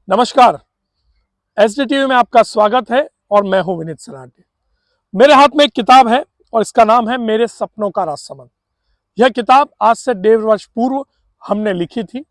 नमस्कार। एसडीटीवी में आपका स्वागत है और मैं हूं विनीत सराठी। मेरे हाथ में एक किताब है और इसका नाम है मेरे सपनों का राजसमंद। यह किताब आज से 1.5 वर्ष पूर्व हमने लिखी थी।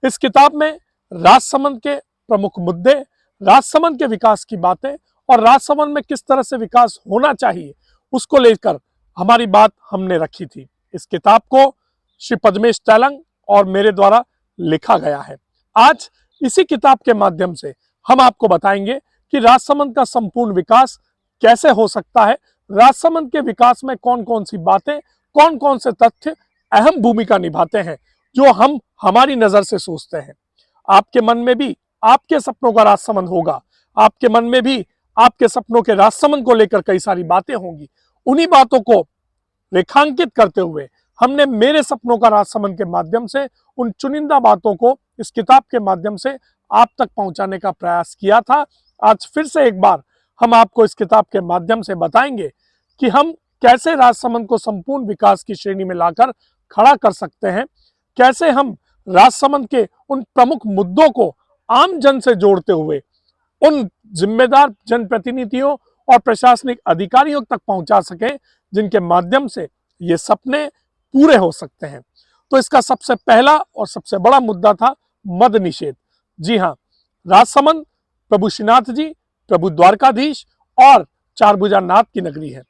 इस किताब में राजसमंद के प्रमुख मुद्दे, राजसमंद के विकास की बातें और राजसमंद में किस तरह से विकास होना चाहिए उसको लेकर हमारी बात हमने रखी थी। इस किताब को श्री पद्मेश तेलंग और मेरे द्वारा लिखा गया है। आज इसी किताब के माध्यम से हम आपको बताएंगे कि राजसमंद का संपूर्ण विकास कैसे हो सकता है, राजसमंद के विकास में कौन कौन सी बातें, कौन कौन से तथ्य अहम भूमिका निभाते हैं जो हम हमारी नजर से सोचते हैं। आपके मन में भी आपके सपनों का राजसमंद होगा, आपके मन में भी आपके सपनों के राजसमंद को लेकर कई सारी बातें होंगी। उन्हीं बातों को रेखांकित करते हुए हमने मेरे सपनों का राजसमंद के माध्यम से उन चुनिंदा बातों को इस किताब के माध्यम से आप तक पहुंचाने का प्रयास किया था। आज फिर से एक बार हम आपको इस किताब के माध्यम से बताएंगे कि हम कैसे राजसमंद को संपूर्ण विकास की श्रेणी में लाकर खड़ा कर सकते हैं, कैसे हम राजसमंद के उन प्रमुख मुद्दों को आम जन से जोड़ते हुए उन जिम्मेदार जनप्रतिनिधियों और प्रशासनिक अधिकारियों तक पहुंचा सकें जिनके माध्यम से ये सपने पूरे हो सकते हैं। तो इसका सबसे पहला और सबसे बड़ा मुद्दा था मद निषेध। जी हाँ, राजसमंद प्रभु श्रीनाथ जी, प्रभु द्वारकाधीश और चारभुजा नाथ की नगरी है।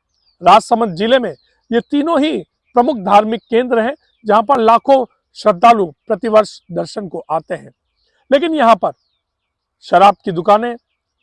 राजसमंद जिले में ये तीनों ही प्रमुख धार्मिक केंद्र हैं जहां पर लाखों श्रद्धालु प्रतिवर्ष दर्शन को आते हैं। लेकिन यहाँ पर शराब की दुकानें,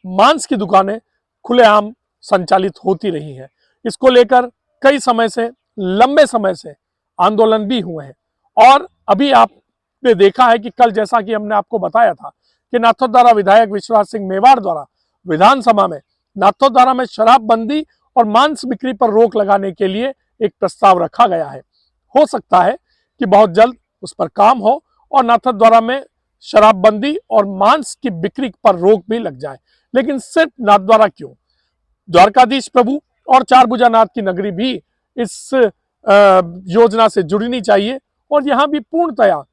मांस की दुकानें खुलेआम संचालित होती रही हैं। इसको लेकर कई समय से, लंबे समय से आंदोलन भी हुए हैं और अभी आपने देखा है कि कल, जैसा कि हमने आपको बताया था कि नाथद्वारा विधायक विश्वराज सिंह मेवाड़ द्वारा विधानसभा में नाथद्वारा में शराबबंदी और मांस बिक्री पर रोक लगाने के लिए एक प्रस्ताव रखा गया है। हो सकता है कि बहुत जल्द उस पर काम हो और नाथद्वारा में शराबबंदी और मांस की बिक्री पर रोक भी लग जाए। लेकिन सिर्फ नाथद्वारा क्यों, द्वारकाधीश प्रभु और चारभुजा नाथ की नगरी भी इस योजना से जुड़नी चाहिए और यहां भी पूर्णतया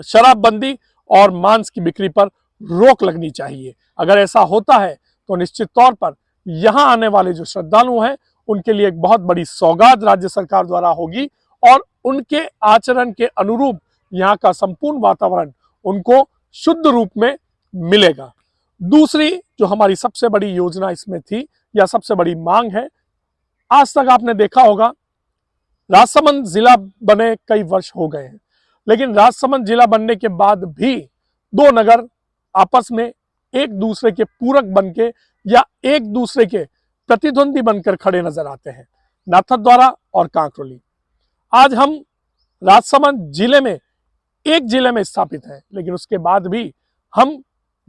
शराबबंदी और मांस की बिक्री पर रोक लगनी चाहिए। अगर ऐसा होता है तो निश्चित तौर पर यहां आने वाले जो श्रद्धालु हैं उनके लिए एक बहुत बड़ी सौगात राज्य सरकार द्वारा होगी और उनके आचरण के अनुरूप यहाँ का संपूर्ण वातावरण उनको शुद्ध रूप में मिलेगा। दूसरी जो हमारी सबसे बड़ी योजना इसमें थी या सबसे बड़ी मांग है, आज तक आपने देखा होगा राजसमंद जिला बने कई वर्ष हो गए हैं, लेकिन राजसमंद जिला बनने के बाद भी दो नगर आपस में एक दूसरे के पूरक बनके या एक दूसरे के प्रतिद्वंदी बनकर खड़े नजर आते हैं, नाथद्वारा और कांकरोली। आज हम राजसमंद जिले में एक जिले में स्थापित हैं, लेकिन उसके बाद भी हम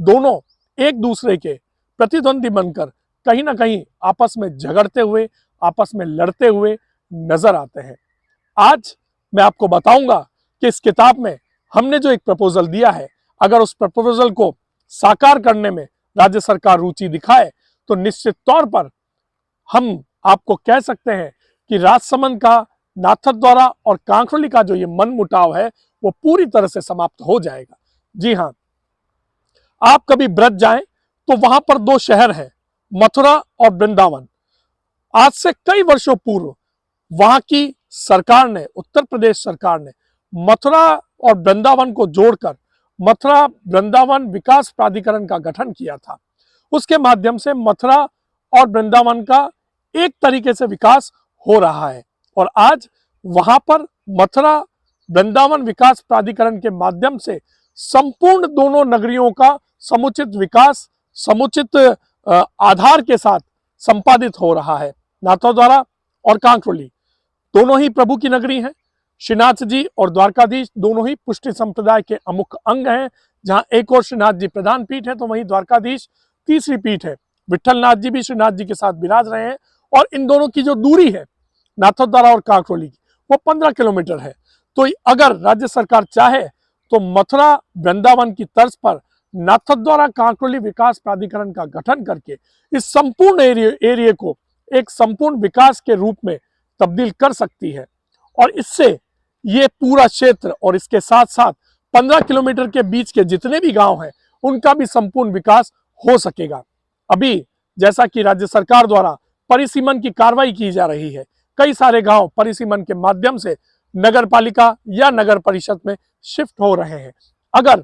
दोनों एक दूसरे के प्रतिद्वंदी बनकर कहीं ना कहीं आपस में झगड़ते हुए, आपस में लड़ते हुए नजर आते हैं। आज मैं आपको बताऊंगा कि इस किताब में हमने जो एक प्रपोजल दिया है, अगर उस प्रपोजल को साकार करने में राज्य सरकार रुचि दिखाए तो निश्चित तौर पर हम आपको कह सकते हैं कि राजसमंद का नाथद्वारा और कांकरोली का जो ये मनमुटाव है वो पूरी तरह से समाप्त हो जाएगा। जी हाँ, आप कभी ब्रज जाएं तो वहां पर दो शहर हैं, मथुरा और वृंदावन। आज से कई वर्षों पूर्व वहां की सरकार ने, उत्तर प्रदेश सरकार ने मथुरा और वृंदावन को जोड़कर मथुरा वृंदावन विकास प्राधिकरण का गठन किया था। उसके माध्यम से मथुरा और वृंदावन का एक तरीके से विकास हो रहा है और आज वहां पर मथुरा वृंदावन विकास प्राधिकरण के माध्यम से संपूर्ण दोनों नगरियों का समुचित विकास, समुचित आधार के साथ संपादित हो रहा है। नाथद्वारा और कांकरोली दोनों ही प्रभु की नगरी हैं। श्रीनाथ जी और द्वारकाधीश दोनों ही पुष्टि संप्रदाय के अमुक अंग हैं। जहां एक और श्रीनाथ जी प्रधान पीठ है तो वहीं द्वारकाधीश तीसरी पीठ है। विठलनाथ जी भी श्रीनाथ जी के साथ विराज रहे हैं और इन दोनों की जो दूरी है नाथद्वारा और कांकरोली की वो 15 किलोमीटर है। तो अगर राज्य सरकार चाहे तो मथुरा वृंदावन की तर्ज पर नाथद्वारा कांकरोली विकास प्राधिकरण का गठन करके इस संपूर्ण एरिया को एक संपूर्ण विकास के रूप में तब्दील कर सकती है और इससे ये पूरा क्षेत्र और इसके साथ साथ 15 किलोमीटर के बीच के जितने भी गांव हैं उनका भी संपूर्ण विकास हो सकेगा। अभी जैसा कि राज्य सरकार द्वारा परिसीमन की कार्रवाई की जा रही है, कई सारे गांव परिसीमन के माध्यम से नगर पालिका या नगर परिषद में शिफ्ट हो रहे हैं। अगर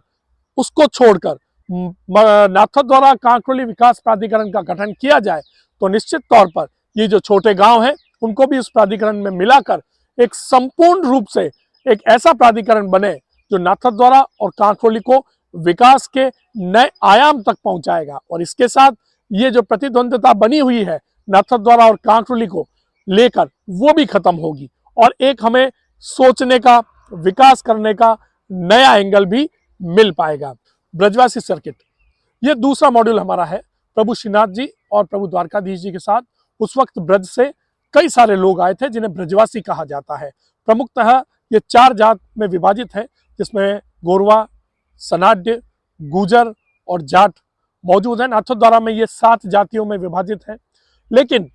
उसको छोड़कर नाथद्वारा कांकरोली विकास प्राधिकरण का गठन किया जाए तो निश्चित तौर पर ये जो छोटे गांव हैं उनको भी उस प्राधिकरण में मिलाकर एक संपूर्ण रूप से एक ऐसा प्राधिकरण बने जो नाथद्वारा और कांकरोली को विकास के नए आयाम तक पहुंचाएगा। और इसके साथ ये जो प्रतिद्वंद्विता बनी हुई है नाथद्वारा और कांकरोली को लेकर वो भी खत्म होगी और एक हमें सोचने का, विकास करने का नया एंगल भी मिल पाएगा। ब्रजवासी सर्किट, ये दूसरा मॉड्यूल हमारा है। प्रभु श्रीनाथ जी और प्रभु द्वारकाधीश जी के साथ उस वक्त ब्रज से कई सारे लोग आए थे जिन्हें ब्रजवासी कहा जाता है। प्रमुखतः ये 4 जात में विभाजित है, जिसमें गोरवा, सनाड्य, गुजर और जाट मौजूद है। नाथद्वारा में ये 7 जातियों में विभाजित है। लेकिन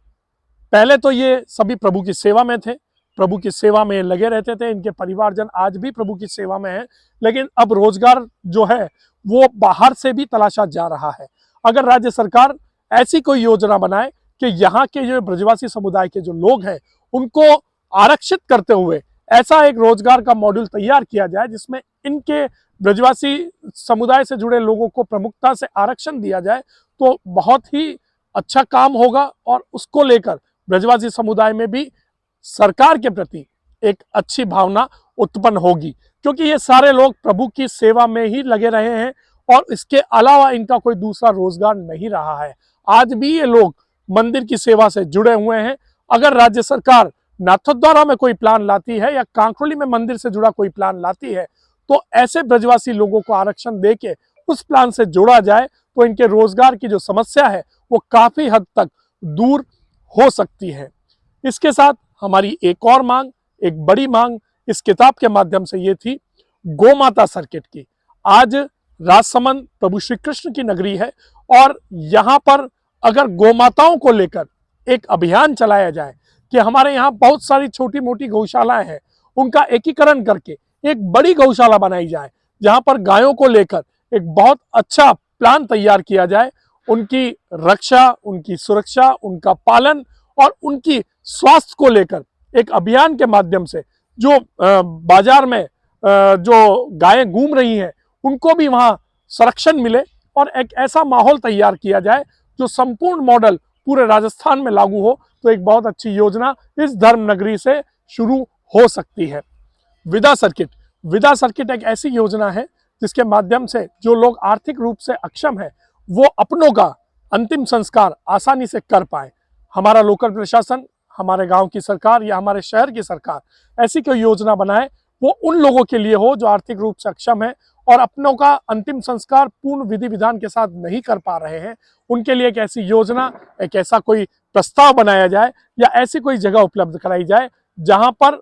पहले तो ये सभी प्रभु की सेवा में थे, प्रभु की सेवा में लगे रहते थे। इनके परिवारजन आज भी प्रभु की सेवा में है, लेकिन अब रोजगार जो है वो बाहर से भी तलाशा जा रहा है। अगर राज्य सरकार ऐसी कोई योजना बनाए कि यहाँ के जो ब्रजवासी समुदाय के जो लोग हैं उनको आरक्षित करते हुए ऐसा एक रोजगार का मॉड्यूल तैयार किया जाए जिसमें इनके ब्रजवासी समुदाय से जुड़े लोगों को प्रमुखता से आरक्षण दिया जाए तो बहुत ही अच्छा काम होगा और उसको लेकर ब्रजवासी समुदाय में भी सरकार के प्रति एक अच्छी भावना उत्पन्न होगी, क्योंकि ये सारे लोग प्रभु की सेवा में ही लगे रहे हैं और इसके अलावा इनका कोई दूसरा रोजगार नहीं रहा है। आज भी ये लोग मंदिर की सेवा से जुड़े हुए हैं। अगर राज्य सरकार नाथद्वारा में कोई प्लान लाती है या कांकरोली में मंदिर से जुड़ा कोई प्लान लाती है तो ऐसे ब्रजवासी लोगों को आरक्षण देके उस प्लान से जोड़ा जाए तो इनके रोजगार की जो समस्या है वो काफी हद तक दूर हो सकती है। इसके साथ हमारी एक और मांग, एक बड़ी मांग इस किताब के माध्यम से ये थी गोमाता सर्किट की। आज राजसमंद प्रभु श्री कृष्ण की नगरी है और यहाँ पर अगर गोमाताओं को लेकर एक अभियान चलाया जाए कि हमारे यहाँ बहुत सारी छोटी मोटी गौशालाएं हैं, उनका एकीकरण करके एक बड़ी गौशाला बनाई जाए जहाँ पर गायों को लेकर एक बहुत अच्छा प्लान तैयार किया जाए, उनकी रक्षा, उनकी सुरक्षा, उनका पालन और उनकी स्वास्थ्य को लेकर एक अभियान के माध्यम से जो बाजार में जो गायें घूम रही हैं उनको भी वहां संरक्षण मिले और एक ऐसा माहौल तैयार किया जाए जो संपूर्ण मॉडल पूरे राजस्थान में लागू हो तो एक बहुत अच्छी योजना इस धर्म नगरी से शुरू हो सकती है। विदा सर्किट, विदा सर्किट एक ऐसी योजना है जिसके माध्यम से जो लोग आर्थिक रूप से अक्षम है वो अपनों का अंतिम संस्कार आसानी से कर पाए। हमारा लोकल प्रशासन, हमारे गांव की सरकार या हमारे शहर की सरकार ऐसी कोई योजना बनाए वो उन लोगों के लिए हो जो आर्थिक रूप से अक्षम है और अपनों का अंतिम संस्कार पूर्ण विधि विधान के साथ नहीं कर पा रहे हैं। उनके लिए एक ऐसी योजना, एक ऐसा कोई प्रस्ताव बनाया जाए या ऐसी कोई जगह उपलब्ध कराई जाए जहां पर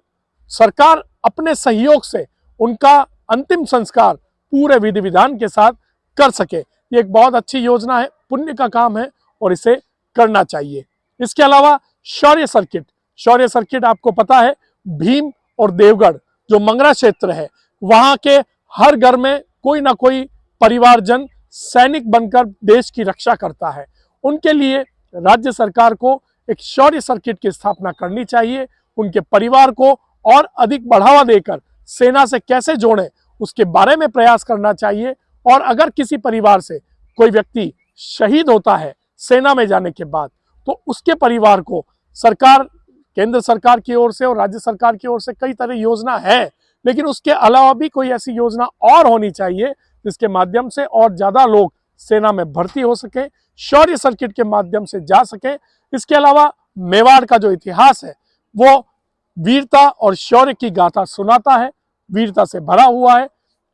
सरकार अपने सहयोग से उनका अंतिम संस्कार पूरे विधि विधान के साथ कर सके। ये एक बहुत अच्छी योजना है, पुण्य का काम है और इसे करना चाहिए। इसके अलावा शौर्य सर्किट, शौर्य सर्किट आपको पता है भीम और देवगढ़ जो मंगरा क्षेत्र है वहां के हर घर में कोई ना कोई परिवारजन सैनिक बनकर देश की रक्षा करता है। उनके लिए राज्य सरकार को एक शौर्य सर्किट की स्थापना करनी चाहिए। उनके परिवार को और अधिक बढ़ावा देकर सेना से कैसे जोड़ें उसके बारे में प्रयास करना चाहिए। और अगर किसी परिवार से कोई व्यक्ति शहीद होता है सेना में जाने के बाद तो उसके परिवार को सरकार, केंद्र सरकार की ओर से और राज्य सरकार की ओर से कई तरह योजना है, लेकिन उसके अलावा भी कोई ऐसी योजना और होनी चाहिए जिसके माध्यम से और ज्यादा लोग सेना में भर्ती हो सके, शौर्य सर्किट के माध्यम से जा सके। इसके अलावा मेवाड़ का जो इतिहास है वो वीरता और शौर्य की गाथा सुनाता है, वीरता से भरा हुआ है।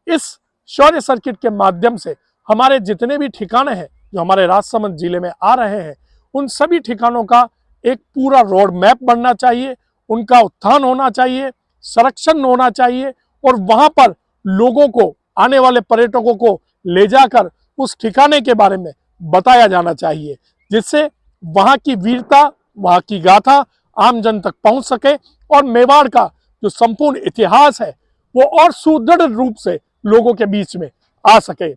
इस शौर्य सर्किट के माध्यम से हमारे जितने भी ठिकाने हैं जो हमारे राजसमंद जिले में आ रहे हैं उन सभी ठिकानों का एक पूरा रोड मैप बनना चाहिए, उनका उत्थान होना चाहिए, संरक्षण होना चाहिए और वहां पर लोगों को, आने वाले पर्यटकों को ले जाकर उस ठिकाने के बारे में बताया जाना चाहिए जिससे वहां की वीरता, वहां की गाथा आम जन तक पहुंच सके और मेवाड़ का जो संपूर्ण इतिहास है वो और सुदृढ़ रूप से लोगों के बीच में आ सके।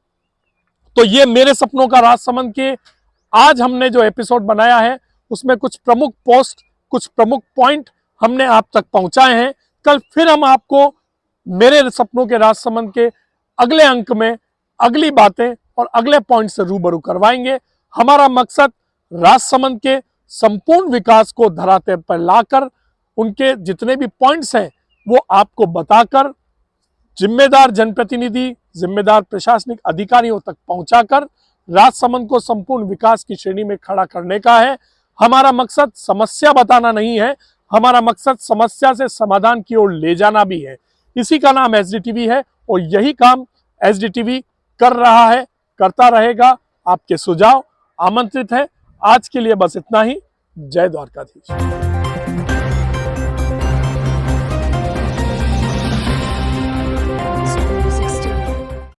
तो ये मेरे सपनों का राजसमंद के आज हमने जो एपिसोड बनाया है उसमें कुछ प्रमुख पोस्ट, कुछ प्रमुख पॉइंट हमने आप तक पहुंचाए हैं। कल फिर हम आपको मेरे सपनों के राजसमंद के अगले अंक में अगली बातें और अगले पॉइंट से रूबरू करवाएंगे। हमारा मकसद राजसमंद के संपूर्ण विकास को धरातल पर लाकर उनके जितने भी पॉइंट्स हैं वो आपको बताकर जिम्मेदार जनप्रतिनिधि, जिम्मेदार प्रशासनिक अधिकारियों तक पहुंचाकर राजसमंद को संपूर्ण विकास की श्रेणी में खड़ा करने का है। हमारा मकसद समस्या बताना नहीं है, हमारा मकसद समस्या से समाधान की ओर ले जाना भी है। इसी का नाम एसडीटीवी है और यही काम एसडीटीवी कर रहा है, करता रहेगा। आपके सुझाव आमंत्रित है। आज के लिए बस इतना ही। जय द्वारकाधीश।